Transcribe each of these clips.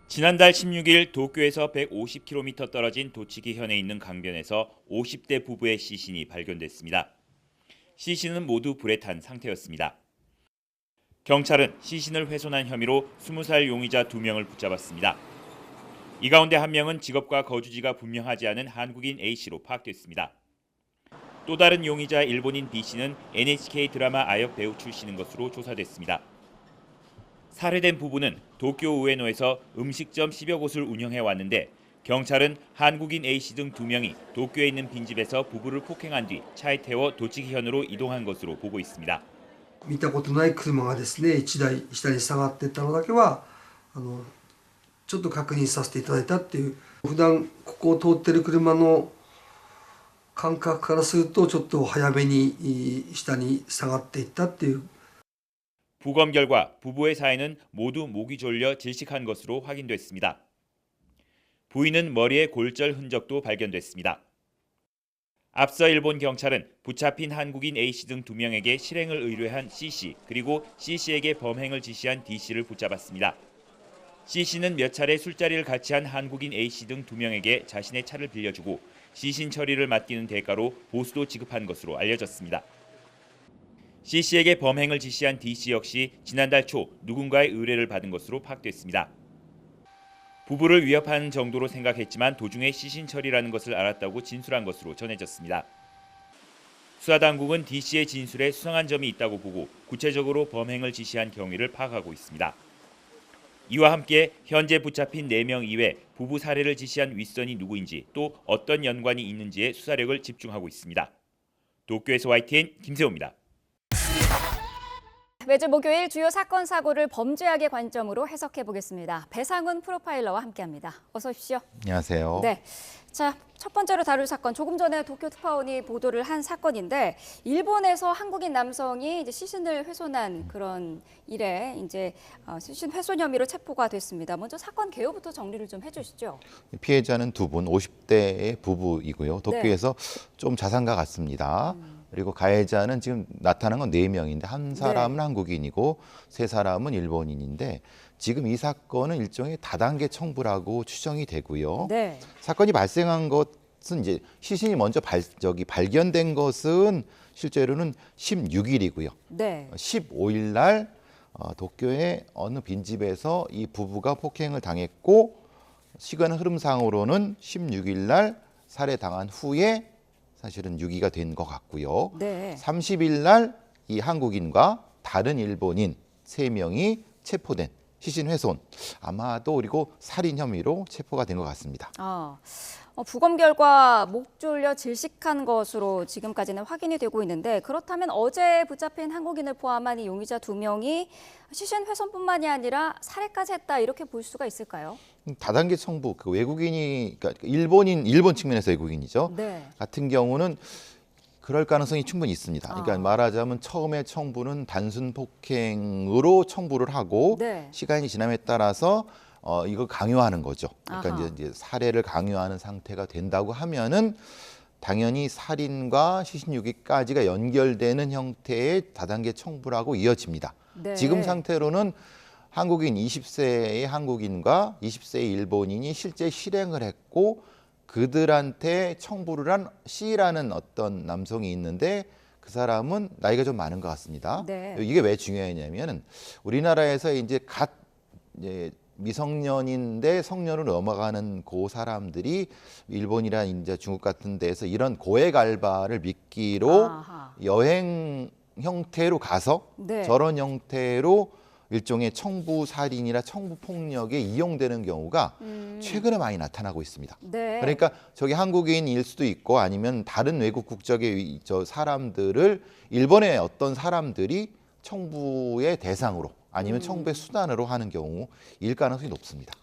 지난달 16일 도쿄에서 150km 떨어진 도치기현에 있는 강변에서 50대 부부의 시신이 발견됐습니다. 시신은 모두 불에 탄 상태였습니다. 경찰은 시신을 훼손한 혐의로 20살 용의자 2명을 붙잡았습니다. 이 가운데 한 명은 직업과 거주지가 분명하지 않은 한국인 A씨로 파악됐습니다. 또 다른 용의자 일본인 B씨는 NHK 드라마 아역 배우 출신인 것으로 조사됐습니다. 살해된 부부는 도쿄 우에노에서 음식점 10여 곳을 운영해 왔는데 경찰은 한국인 A씨 등 2명이 도쿄에 있는 빈집에서 부부를 폭행한 뒤 차에 태워 도치기현으로 이동한 것으로 보고 있습니다. 見たことない車がですね、1台下に下がっていったのだけはちょっと確認させていただいたっていう、普段ここを通ってる車の感覚からするとちょっと早めに下に下がっていったっていう。 부검 결과 부부의 사인은 모두 목이 졸려 질식한 것으로 확인됐습니다. 부인은 머리에 골절 흔적도 발견됐습니다. 앞서 일본 경찰은 붙잡힌 한국인 A씨 등 2명에게 실행을 의뢰한 C씨 그리고 C씨에게 범행을 지시한 D씨를 붙잡았습니다. C씨는 몇 차례 술자리를 같이 한 한국인 A씨 등 2명에게 자신의 차를 빌려주고 시신 처리를 맡기는 대가로 보수도 지급한 것으로 알려졌습니다. C씨에게 범행을 지시한 D씨 역시 지난달 초 누군가의 의뢰를 받은 것으로 파악됐습니다. 부부를 위협하는 정도로 생각했지만 도중에 시신 처리라는 것을 알았다고 진술한 것으로 전해졌습니다. 수사당국은 D씨의 진술에 수상한 점이 있다고 보고 구체적으로 범행을 지시한 경위를 파악하고 있습니다. 이와 함께 현재 붙잡힌 4명 이외 부부 살해를 지시한 윗선이 누구인지 또 어떤 연관이 있는지에 수사력을 집중하고 있습니다. 도쿄에서 YTN 김세호입니다. 매주 목요일 주요 사건 사고를 범죄학의 관점으로 해석해 보겠습니다. 배상훈 프로파일러와 함께합니다. 어서 오십시오. 안녕하세요. 네, 자, 첫 번째로 다룰 사건, 조금 전에 도쿄 특파원이 보도를 한 사건인데 일본에서 한국인 남성이 이제 시신을 훼손한 그런 일에 이제 시신 훼손 혐의로 체포가 됐습니다. 먼저 사건 개요부터 정리를 좀 해주시죠. 피해자는 2분, 50대의 부부이고요. 도쿄에서 좀 자산가 같습니다. 그리고 가해자는 지금 나타난 건 4명인데 한 사람은 한국인이고 3사람은 일본인인데 지금 이 사건은 일종의 다단계 청부라고 추정이 되고요. 네. 사건이 발생한 것은 이제 시신이 먼저 발견된 것은 실제로는 16일이고요. 네. 15일 날 도쿄의 어느 빈집에서 이 부부가 폭행을 당했고 시간 흐름상으로는 16일 날 살해당한 후에 사실은 유기가 된 것 같고요. 네. 30일 날 이 한국인과 다른 일본인 3명이 체포된 시신 훼손, 아마도 그리고 살인 혐의로 체포가 된 것 같습니다. 부검 결과 목 졸려 질식한 것으로 지금까지는 확인이 되고 있는데 그렇다면 어제 붙잡힌 한국인을 포함한 이 용의자 2명이 시신 훼손뿐만이 아니라 살해까지 했다 이렇게 볼 수가 있을까요? 다단계 청부, 그 외국인이, 그러니까 일본 측면에서 외국인이죠. 네. 같은 경우는 그럴 가능성이 충분히 있습니다. 그러니까 말하자면 처음에 청부는 단순 폭행으로 청부를 하고 네. 시간이 지남에 따라서 이걸 강요하는 거죠. 그러니까 이제 살해를 강요하는 상태가 된다고 하면은 당연히 살인과 시신유기까지가 연결되는 형태의 다단계 청부라고 이어집니다. 네. 지금 상태로는 한국인 20세의 한국인과 20세의 일본인이 실제 실행을 했고 그들한테 청부를 한 C라는 어떤 남성이 있는데 그 사람은 나이가 좀 많은 것 같습니다. 네. 이게 왜 중요하냐면은 우리나라에서 이제 미성년인데 성년으로 넘어가는 그 사람들이 일본이나 이제 중국 같은 데서 이런 고액 알바를 미끼로 여행 형태로 가서 네. 저런 형태로 일종의 청부 살인이나 청부 폭력에 이용되는 경우가 최근에 많이 나타나고 있습니다. 네. 그러니까 저기 한국인일 수도 있고 아니면 다른 외국 국적의 저 사람들을 일본의 어떤 사람들이 청부의 대상으로 아니면 청부의 수단으로 하는 경우일 가능성이 높습니다.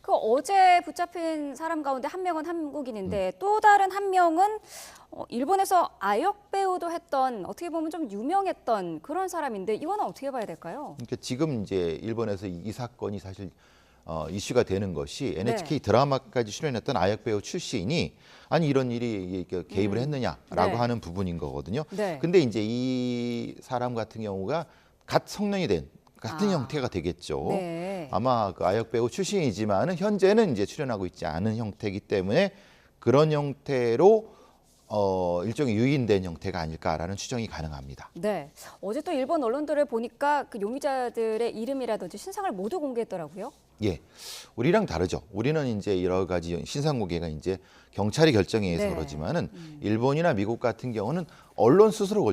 그 어제 붙잡힌 사람 가운데 한 명은 한국인인데 또 다른 한 명은 일본에서 아역 배우도 했던 어떻게 보면 좀 유명했던 그런 사람인데 이거는 어떻게 봐야 될까요? 그러니까 지금 이제 일본에서 이 사건이 사실 이슈가 되는 것이 NHK 네. 드라마까지 출연했던 아역 배우 출신이 아니 이런 일이 개입을 했느냐라고 네. 하는 부분인 거거든요. 네. 근데 이제 이 사람 같은 경우가 갓 성년이 된 같은 형태가 되겠죠. 네. 아마 그 아역 배우 출신이지만은 현재는 이제 출연하고 있지 않은 형태이기 때문에 그런 형태로 일종의 유인된 형태가 아닐까라는 추정이 가능합니다. 네. 어제 또 일본 언론들을 보니까 그 용의자들의 이름이라든지 신상을 모두 공개했더라고요. 예, 우리랑 다르죠. 우리는 이제 여러 가지 신상 공개가 이제 경찰이 결정해서 네. 그러지만은 일본이나 미국 같은 경우는 언론 스스로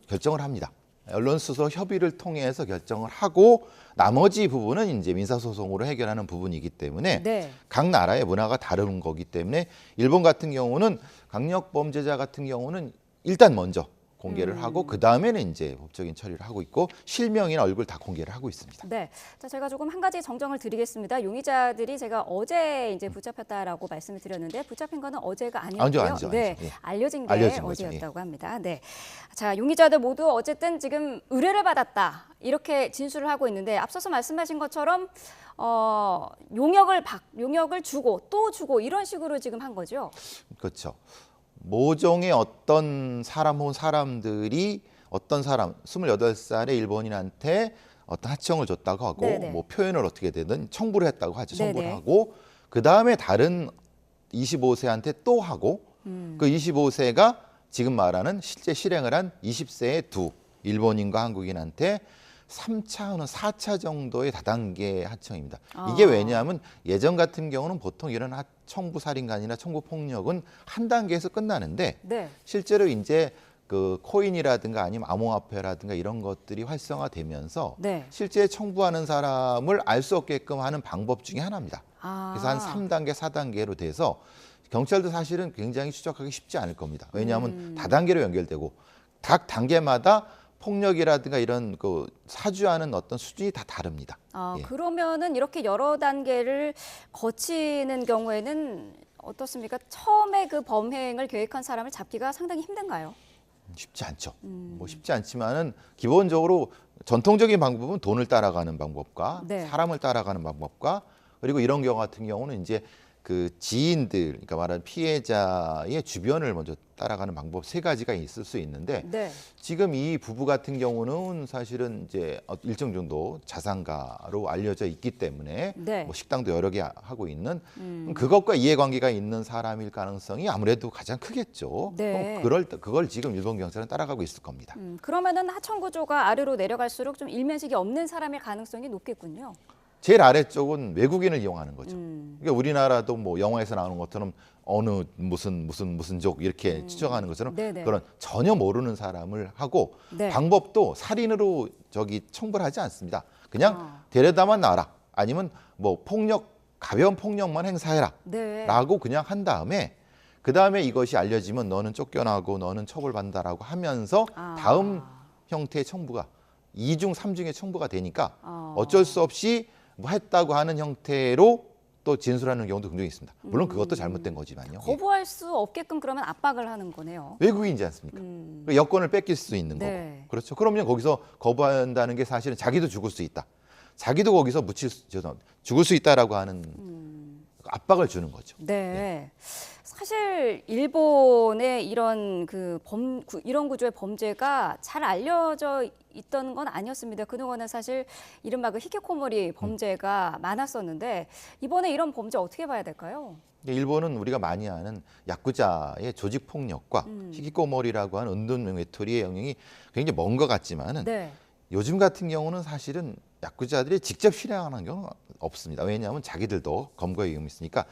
결정을 합니다. 언론 스스로 협의를 통해서 결정을 하고 나머지 부분은 이제 민사소송으로 해결하는 부분이기 때문에 네. 각 나라의 문화가 다른 거기 때문에 일본 같은 경우는 강력 범죄자 같은 경우는 일단 먼저 공개를 하고 그 다음에는 이제 법적인 처리를 하고 있고 실명이나 얼굴 다 공개를 하고 있습니다. 네. 자, 제가 조금 한 가지 정정을 드리겠습니다. 용의자들이 제가 어제 이제 붙잡혔다라고 말씀을 드렸는데 붙잡힌 거는 어제가 아니었고요. 아니죠. 네. 예. 알려진 게 알려진 거죠. 어제였다고 합니다. 네. 자, 용의자들 모두 어쨌든 지금 의뢰를 받았다. 이렇게 진술을 하고 있는데 앞서서 말씀하신 것처럼 용역을 주고 또 주고 이런 식으로 지금 한 거죠. 그렇죠. 모종의 어떤 사람 혹은 사람들이 어떤 사람 28살의 일본인한테 어떤 하청을 줬다고 하고 네네. 뭐 표현을 어떻게 되든 청부를 했다고 하죠. 청부를 네네. 하고 그 다음에 다른 25세한테 또 하고 그 25세가 지금 말하는 실제 실행을 한 20세의 두 일본인과 한국인한테 3차 혹은 4차 정도의 다단계 하청입니다. 이게 왜냐하면 예전 같은 경우는 보통 이런 청부 살인간이나 청부 폭력은 한 단계에서 끝나는데 네. 실제로 이제 그 코인이라든가 아니면 암호화폐라든가 이런 것들이 활성화되면서 네. 실제 청부하는 사람을 알 수 없게끔 하는 방법 중에 하나입니다. 아. 그래서 한 3단계, 4단계로 돼서 경찰도 사실은 굉장히 추적하기 쉽지 않을 겁니다. 왜냐하면 다단계로 연결되고 각 단계마다 폭력이라든가 이런 그 사주하는 어떤 수준이 다 다릅니다. 예. 그러면은 이렇게 여러 단계를 거치는 경우에는 어떻습니까? 처음에 그 범행을 계획한 사람을 잡기가 상당히 힘든가요? 쉽지 않죠. 뭐 쉽지 않지만은 기본적으로 전통적인 방법은 돈을 따라가는 방법과 네. 사람을 따라가는 방법과 그리고 이런 경우 같은 경우는 이제 그 지인들, 그러니까 말하는 피해자의 주변을 먼저 따라가는 방법 세 가지가 있을 수 있는데 네. 지금 지금 이 부부 같은 경우는 사실은 이제 일정 정도 자산가로 알려져 있기 때문에 네. 뭐 식당도 여러 개 하고 있는 그것과 이해관계가 있는 사람일 가능성이 아무래도 가장 크겠죠. 네. 그걸 지금 일본 경찰은 따라가고 있을 겁니다. 그러면은 하청 구조가 아래로 내려갈수록 좀 일면식이 없는 사람일 가능성이 높겠군요. 제일 아래쪽은 외국인을 이용하는 거죠. 그러니까 우리나라도 뭐 영화에서 나오는 것처럼 어느 무슨 족 이렇게 추정하는 것처럼 네네. 그런 전혀 모르는 사람을 하고 네. 방법도 살인으로 청부를 하지 않습니다. 그냥 데려다만 놔라. 아니면 뭐 가벼운 폭력만 행사해라. 네. 라고 그냥 한 다음에 그 다음에 이것이 알려지면 너는 쫓겨나고 너는 처벌받는다라고 하면서 다음 형태의 청부가 2중, 3중의 청부가 되니까 어쩔 수 없이 뭐 했다고 하는 형태로 또 진술하는 경우도 굉장히 있습니다. 물론 그것도 잘못된 거지만요. 예. 거부할 수 없게끔 그러면 압박을 하는 거네요. 외국인이지 않습니까? 그리고 여권을 뺏길 수 있는 네. 거고. 그렇죠. 그러면 거기서 거부한다는 게 사실은 자기도 죽을 수 있다. 자기도 거기서 죽을 수 있다라고 하는 압박을 주는 거죠. 네. 사실 일본의 이런 이런 구조의 범죄가 잘 알려져 있던 건 아니었습니다. 그동안은 사실 이른바 그 히키코모리 범죄가 많았었는데 이번에 이런 범죄 어떻게 봐야 될까요? 일본은 우리가 많이 아는 야쿠자의 조직 폭력과 히키코모리라고 하는 은둔 외톨이의 영역이 굉장히 먼 것 같지만은 네. 요즘 같은 경우는 사실은 야쿠자들이 직접 실행하는 경우는 없습니다. 왜냐하면 자기들도 검거의 위험이 있으니까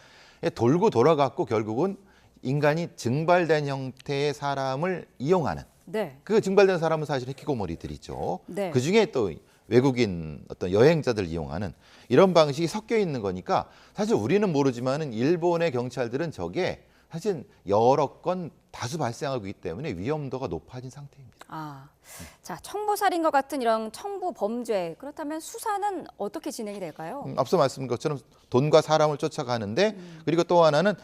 돌고 돌아갔고 결국은 인간이 증발된 형태의 사람을 이용하는 네. 그 증발된 사람은 사실 히키코모리들이죠. 네. 그중에 또 외국인 어떤 여행자들 이용하는 이런 방식이 섞여 있는 거니까 사실 우리는 모르지만은 일본의 경찰들은 저게 사실 여러 건 다수 발생하고 있기 때문에 위험도가 높아진 상태입니다. 자, 청부살인과 같은 이런 청부 범죄 그렇다면 수사는 어떻게 진행이 될까요? 앞서 말씀드린 것처럼 돈과 사람을 쫓아가는데 그리고 또 하나는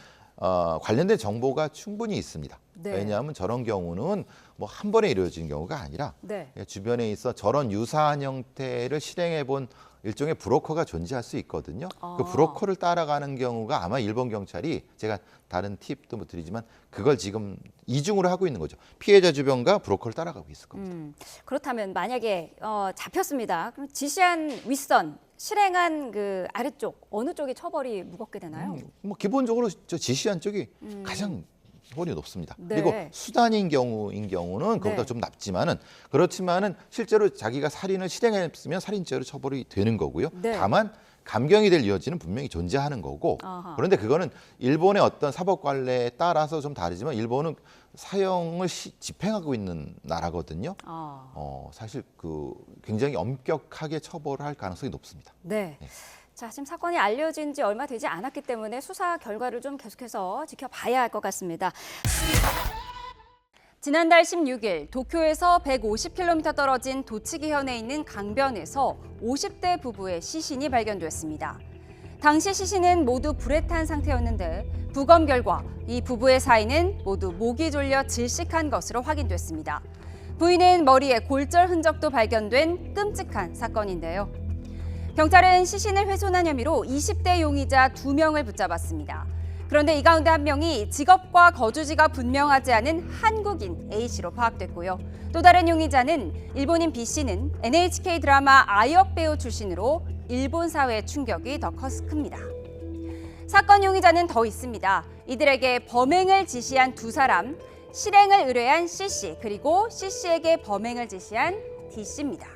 관련된 정보가 충분히 있습니다. 네. 왜냐하면 저런 경우는 뭐 한 번에 이루어지는 경우가 아니라 네. 주변에 있어 저런 유사한 형태를 실행해 본 일종의 브로커가 존재할 수 있거든요. 그 브로커를 따라가는 경우가 아마 일본 경찰이 제가 다른 팁도 뭐 드리지만 그걸 지금 이중으로 하고 있는 거죠. 피해자 주변과 브로커를 따라가고 있을 겁니다. 그렇다면 만약에 잡혔습니다. 그럼 지시한 윗선, 실행한 그 아래쪽 어느 쪽이 처벌이 무겁게 되나요? 뭐 기본적으로 저 지시한 쪽이 가장 처벌이 높습니다. 네. 그리고 수단인 경우는 그보다 네. 좀 낮지만은 그렇지만은 실제로 자기가 살인을 실행했으면 살인죄로 처벌이 되는 거고요. 네. 다만 감경이 될 여지는 분명히 존재하는 거고 아하. 그런데 그거는 일본의 어떤 사법 관례에 따라서 좀 다르지만 일본은 사형을 집행하고 있는 나라거든요. 사실 그 굉장히 엄격하게 처벌할 가능성이 높습니다. 네. 자, 지금 사건이 알려진 지 얼마 되지 않았기 때문에 수사 결과를 좀 계속해서 지켜봐야 할 것 같습니다. 지난달 16일 도쿄에서 150km 떨어진 도치기현에 있는 강변에서 50대 부부의 시신이 발견됐습니다. 당시 시신은 모두 불에 탄 상태였는데 부검 결과 이 부부의 사인은 모두 목이 졸려 질식한 것으로 확인됐습니다. 부인은 머리에 골절 흔적도 발견된 끔찍한 사건인데요. 경찰은 시신을 훼손한 혐의로 20대 용의자 2명을 붙잡았습니다. 그런데 이 가운데 한 명이 직업과 거주지가 분명하지 않은 한국인 A씨로 파악됐고요. 또 다른 용의자는 일본인 B씨는 NHK 드라마 아역 배우 출신으로 일본 사회의 충격이 더 큽니다. 사건 용의자는 더 있습니다. 이들에게 범행을 지시한 두 사람, 실행을 의뢰한 C씨 그리고 C씨에게 범행을 지시한 D씨입니다.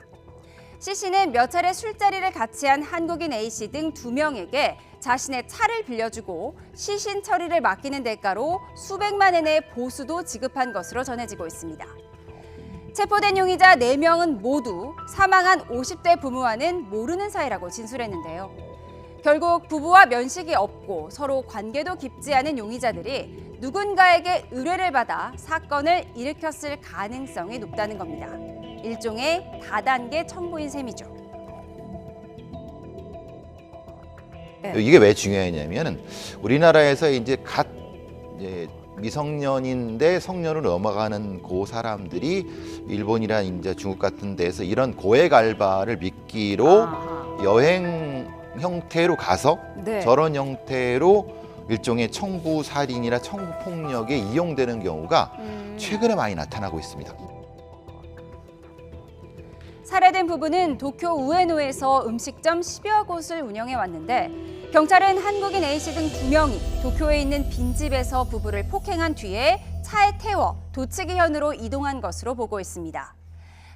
C씨는 몇 차례 술자리를 같이 한 한국인 A씨 등 2명에게 자신의 차를 빌려주고 시신 처리를 맡기는 대가로 수백만 엔의 보수도 지급한 것으로 전해지고 있습니다. 체포된 용의자 4명은 모두 사망한 50대 부부와는 모르는 사이라고 진술했는데요. 결국 부부와 면식이 없고 서로 관계도 깊지 않은 용의자들이 누군가에게 의뢰를 받아 사건을 일으켰을 가능성이 높다는 겁니다. 일종의 다단계 청부인 셈이죠. 이게 왜 중요하냐면은 우리나라에서 이제 미성년인데 성년으로 넘어가는 그 사람들이 일본이나 이제 중국 같은 데서 이런 고액 알바를 미끼로 여행 형태로 가서 네. 저런 형태로 일종의 청부 살인이나 청부 폭력에 이용되는 경우가 최근에 많이 나타나고 있습니다. 살해된 부부는 도쿄 우에노에서 음식점 10여 곳을 운영해 왔는데 경찰은 한국인 A씨 등 2명이 도쿄에 있는 빈집에서 부부를 폭행한 뒤에 차에 태워 도치기현으로 이동한 것으로 보고 있습니다.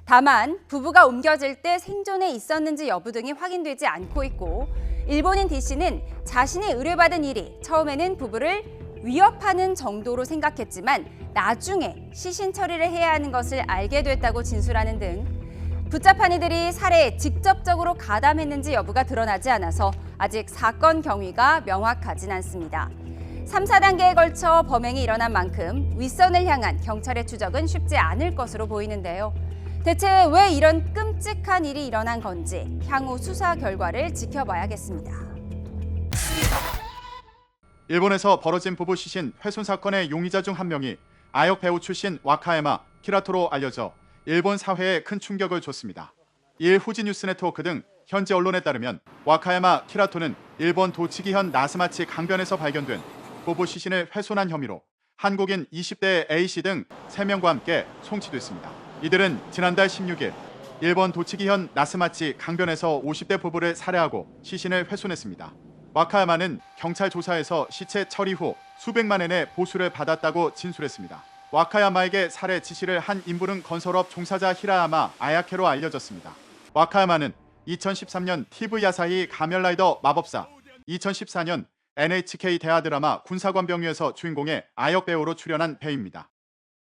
다만 부부가 옮겨질 때 생존해 있었는지 여부 등이 확인되지 않고 있고 일본인 D씨는 자신이 의뢰받은 일이 처음에는 부부를 위협하는 정도로 생각했지만 나중에 시신 처리를 해야 하는 것을 알게 됐다고 진술하는 등 붙잡한 이들이 살해에 직접적으로 가담했는지 여부가 드러나지 않아서 아직 사건 경위가 명확하진 않습니다. 3, 4단계에 걸쳐 범행이 일어난 만큼 윗선을 향한 경찰의 추적은 쉽지 않을 것으로 보이는데요. 대체 왜 이런 끔찍한 일이 일어난 건지 향후 수사 결과를 지켜봐야겠습니다. 일본에서 벌어진 부부 시신 훼손 사건의 용의자 중 한 명이 아역 배우 출신 와카야마 키라토로 알려져 일본 사회에 큰 충격을 줬습니다. 일 후지 뉴스 네트워크 등 현지 언론에 따르면 와카야마 키라토는 일본 도치기현 나스마치 강변에서 발견된 부부 시신을 훼손한 혐의로 한국인 20대 A씨 등 3명과 함께 송치됐습니다. 이들은 지난달 16일 일본 도치기현 나스마치 강변에서 50대 부부를 살해하고 시신을 훼손했습니다. 와카야마는 경찰 조사에서 시체 처리 후 수백만 엔의 보수를 받았다고 진술했습니다. 와카야마에게 살해 지시를 한 인물은 건설업 종사자 히라야마 아야케로 알려졌습니다. 와카야마는 2013년 TV 야사히 가면라이더 마법사, 2014년 NHK 대하 드라마 군사관병위에서 주인공의 아역 배우로 출연한 배우입니다.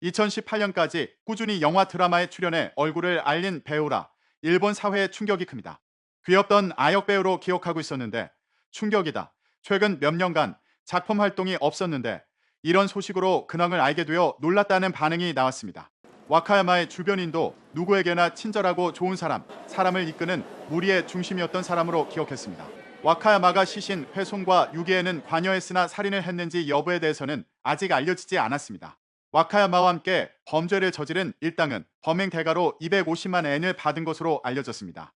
2018년까지 꾸준히 영화 드라마에 출연해 얼굴을 알린 배우라 일본 사회의 충격이 큽니다. 귀엽던 아역 배우로 기억하고 있었는데 충격이다. 최근 몇 년간 작품 활동이 없었는데 이런 소식으로 근황을 알게 되어 놀랐다는 반응이 나왔습니다. 와카야마의 주변인도 누구에게나 친절하고 좋은 사람을 이끄는 무리의 중심이었던 사람으로 기억했습니다. 와카야마가 시신 훼손과 유기에는 관여했으나 살인을 했는지 여부에 대해서는 아직 알려지지 않았습니다. 와카야마와 함께 범죄를 저지른 일당은 범행 대가로 250만 엔을 받은 것으로 알려졌습니다.